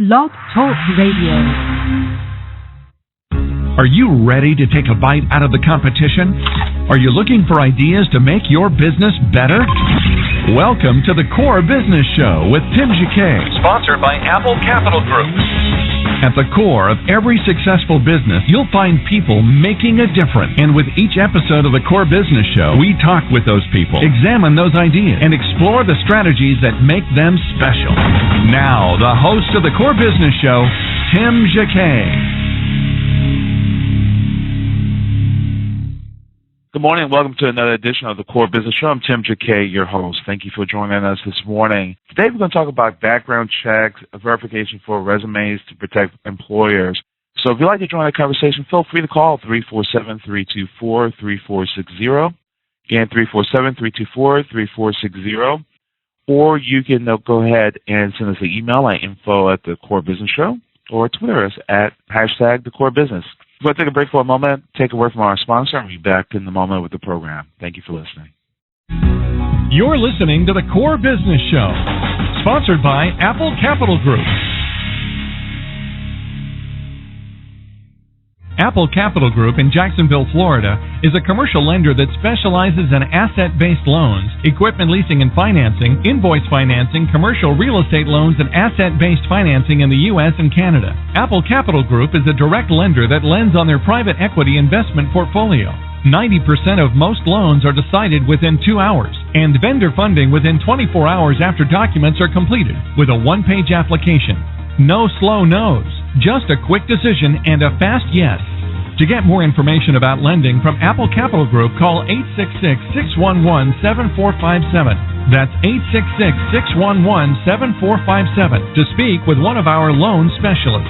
Blog Talk Radio. Are you ready to take a bite out of the competition? Are you looking for ideas to make your business better? Welcome to the Core Business Show with Tim Jacquet, sponsored by Apple Capital Group. At the core of every successful business, you'll find people making a difference. And with each episode of the Core Business Show, we talk with those people, examine those ideas, and explore the strategies that make them special. Now, the host of the Core Business Show, Tim Jacquet. Good morning and welcome to another edition of the Core Business Show. I'm Tim Jacquet, your host. Thank you for joining us this morning. Today we're going to talk about background checks, verification for resumes to protect employers. So if you'd like to join the conversation, feel free to call 347-324-3460. Again, 347-324-3460. Or you can go ahead and send us an email at info@thecorebusinessshow or Twitter us at #thecorebusiness. We're going to take a break for a moment, take a word from our sponsor, and we'll be back in a moment with the program. Thank you for listening. You're listening to the Core Business Show, sponsored by Apple Capital Group. Apple Capital Group in Jacksonville, Florida, is a commercial lender that specializes in asset-based loans, equipment leasing and financing, invoice financing, commercial real estate loans, and asset-based financing in the U.S. and Canada. Apple Capital Group is a direct lender that lends on their private equity investment portfolio. 90% of most loans are decided within 2 hours, and vendor funding within 24 hours after documents are completed, with a one-page application. No slow no's, just a quick decision and a fast yes. To get more information about lending from Apple Capital Group, call 866-611-7457. That's 866-611-7457 to speak with one of our loan specialists.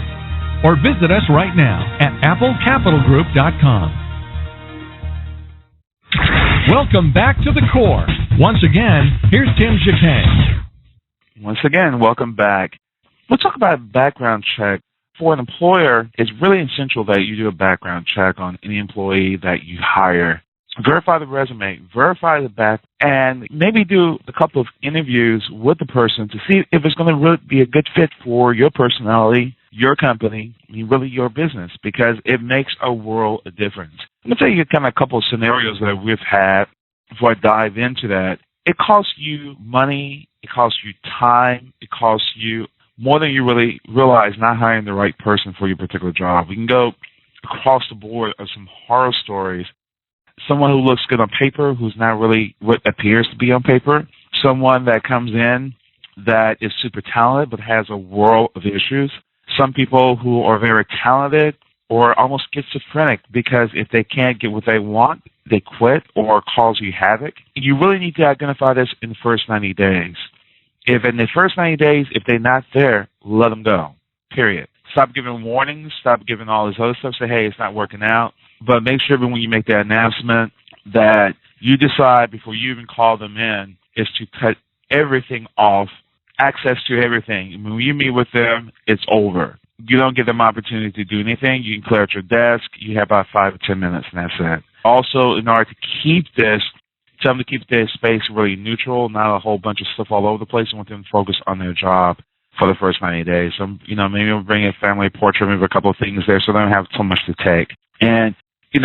Or visit us right now at applecapitalgroup.com. Welcome back to the Core. Once again, here's Tim Jacquet. Once again, welcome back. We'll talk about background check. For an employer, it's really essential that you do a background check on any employee that you hire. Verify the resume, verify the back, and maybe do a couple of interviews with the person to see if it's going to really be a good fit for your personality, your company, and really your business, because it makes a world of difference. Let me tell you kind of a couple of scenarios that we've had before I dive into that. It costs you money, it costs you time, it costs you more than you really realize not hiring the right person for your particular job. We can go across the board of some horror stories. Someone who looks good on paper, who's not really what appears to be on paper. Someone that comes in that is super talented but has a world of issues. Some people who are very talented or almost schizophrenic because if they can't get what they want, they quit or cause you havoc. You really need to identify this in the first 90 days. If in the first 90 days, if they're not there, let them go, period. Stop giving warnings, stop giving all this other stuff, say, hey, it's not working out. But make sure when you make that announcement that you decide before you even call them in is to cut everything off, access to everything. When you meet with them, it's over. You don't give them opportunity to do anything. You can clear out your desk. You have about 5 or 10 minutes, and that's it. Also, in order to keep this, tell them to keep their space really neutral, not a whole bunch of stuff all over the place. I want them to focus on their job for the first 90 days. So, maybe we'll bring a family portrait, maybe a couple of things there so they don't have so much to take. And, you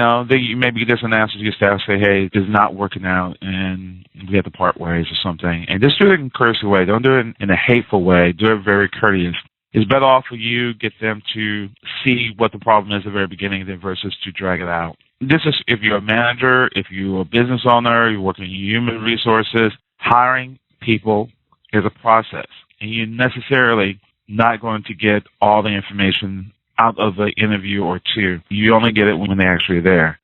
maybe just announce to your staff, say, hey, it's not working out and we have to part ways or something. And just do it in a courteous way. Don't do it in a hateful way. Do it very courteous. It's better off for you get them to see what the problem is at the very beginning than versus to drag it out. This is if you're a manager, if you're a business owner, you're working in human resources, hiring people is a process. And you're necessarily not going to get all the information out of the interview or two. You only get it when they're actually there.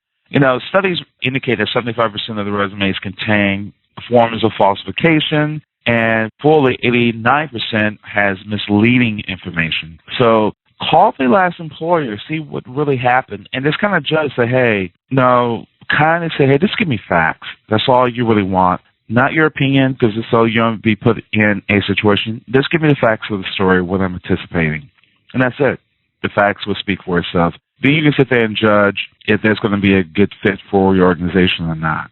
Studies indicate that 75% of the resumes contain forms of falsification, and fully 89% has misleading information. So call the last employer, see what really happened, and just kind of judge, say, hey, kind of say, hey, just give me facts. That's all you really want. Not your opinion, because it's so you don't be put in a situation. Just give me the facts of the story, what I'm anticipating. And that's it. The facts will speak for itself. Then you can sit there and judge if there's going to be a good fit for your organization or not.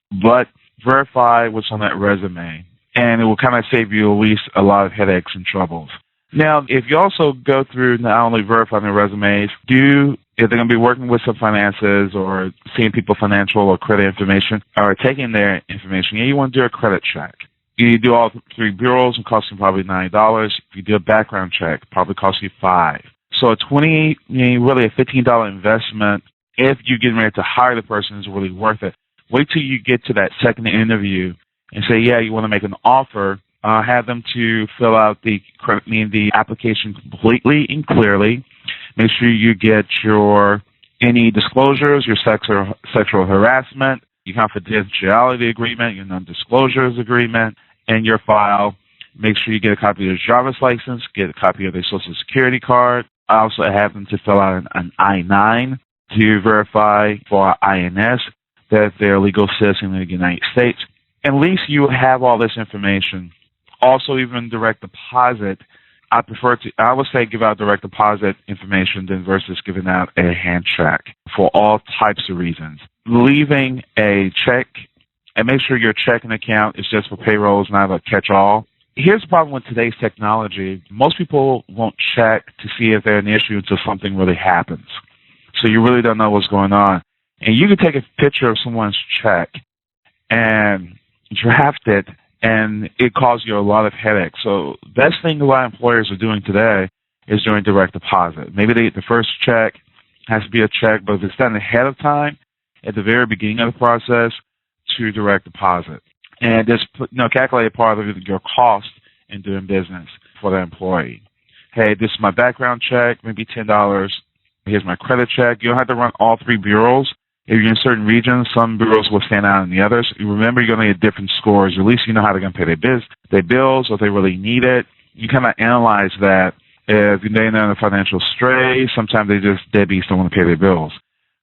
But verify what's on that resume, and it will kind of save you at least a lot of headaches and troubles. Now, if you also go through not only verifying their resumes, if they're going to be working with some finances or seeing people financial or credit information or taking their information, you want to do a credit check. You do all three bureaus, and costs you probably $90. If you do a background check, it probably costs you $5. So really a $15 investment if you're getting ready to hire the person is really worth it. Wait till you get to that second interview and say, yeah, you want to make an offer. Have them to fill out the application completely and clearly. Make sure you get any disclosures, your sexual harassment, your confidentiality agreement, your non-disclosures agreement, and your file. Make sure you get a copy of their driver's license, get a copy of their Social Security card. I also have them to fill out an I-9 to verify for INS that they're a legal citizen in the United States. At least you have all this information. Also, even direct deposit, I would say give out direct deposit information than versus giving out a hand check for all types of reasons. Leaving a check, and make sure your checking account is just for payrolls, not a catch-all. Here's the problem with today's technology. Most people won't check to see if they're an issue until something really happens. So you really don't know what's going on. And you can take a picture of someone's check and draft it, and it causes you a lot of headaches. So best thing a lot of employers are doing today is doing direct deposit. Maybe the first check has to be a check, but if it's done ahead of time, at the very beginning of the process, to direct deposit. And just calculate a part of your cost in doing business for the employee. Hey, this is my background check, maybe $10. Here's my credit check. You don't have to run all three bureaus. If you're in certain regions, some bureaus will stand out than the others. Remember, you're going to get different scores. At least you know how they're going to pay their bills, or if they really need it. You kind of analyze that. If they're in a financial stray, sometimes they just deadbeats don't want to pay their bills.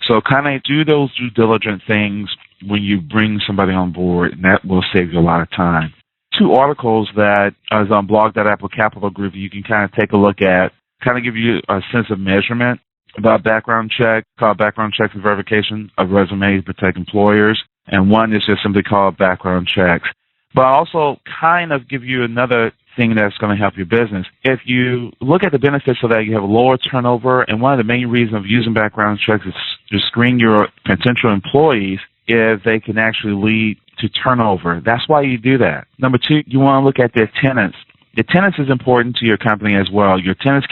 So kind of do those due diligent things when you bring somebody on board, and that will save you a lot of time. 2 articles that is on blog.apple Capital Group you can kind of take a look at, kind of give you a sense of measurement about background check, called Background Checks and Verification of Resumes to Protect Employers, and one is just simply called Background Checks. But I also kind of give you another thing that's going to help your business. If you look at the benefits of that, you have a lower turnover, and one of the main reasons of using background checks is to screen your potential employees if they can actually lead to turnover. That's why you do that. Number 2, you want to look at their tenants. The tenants is important to your company as well. Your tenants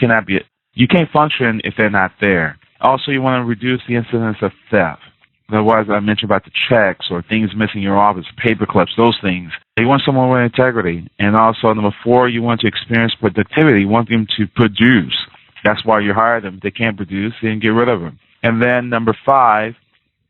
you can't function if they're not there. Also, you want to reduce the incidence of theft. Otherwise, I mentioned about the checks or things missing in your office, paper clips, those things. You want someone with integrity. And also, number 4, you want to experience productivity. You want them to produce. That's why you hire them. If they can't produce, then get rid of them. And then number 5,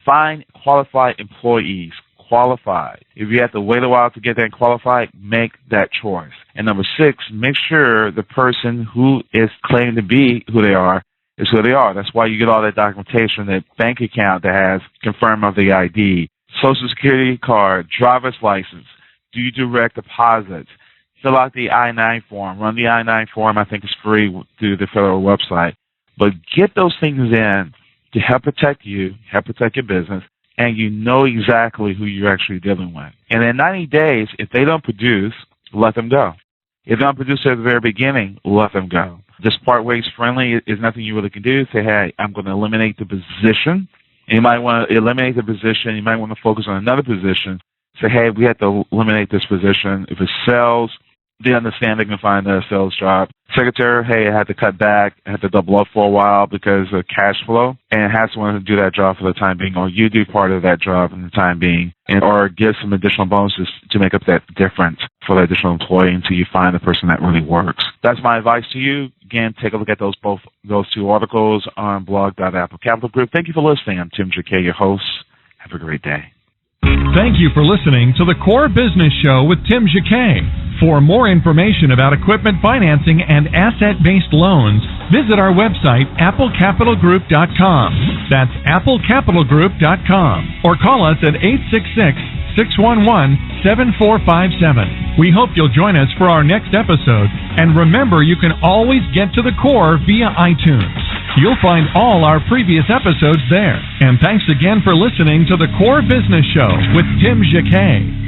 find qualified employees. Qualified. If you have to wait a while to get that qualified, make that choice. And number 6, make sure the person who is claiming to be who they are is who they are. That's why you get all that documentation, that bank account that has confirm of the ID, Social Security card, driver's license, do direct deposits, fill out the I-9 form, run the I-9 form. I think it's free through the federal website. But get those things in to help protect you, help protect your business, and you know exactly who you're actually dealing with. And in 90 days, if they don't produce, let them go. If they don't produce at the very beginning, let them go. This part ways friendly is nothing you really can do. Say, hey, I'm going to eliminate the position. And you might want to eliminate the position. You might want to focus on another position. Say, hey, we have to eliminate this position. If it's sales, they understand they can find a sales job. Secretary, hey, I had to cut back. I had to double up for a while because of cash flow, and have someone to do that job for the time being, or you do part of that job for the time being, or give some additional bonuses to make up that difference for the additional employee until you find the person that really works. That's my advice to you. Again, take a look at those 2 articles on blog.apple Capital Group. Thank you for listening. I'm Tim Jacquet, your host. Have a great day. Thank you for listening to the Core Business Show with Tim Jacquet. For more information about equipment financing and asset-based loans, visit our website, applecapitalgroup.com. That's applecapitalgroup.com. Or call us at 866-611-7457. We hope you'll join us for our next episode. And remember, you can always get to the core via iTunes. You'll find all our previous episodes there. And thanks again for listening to the Core Business Show with Tim Jacquet.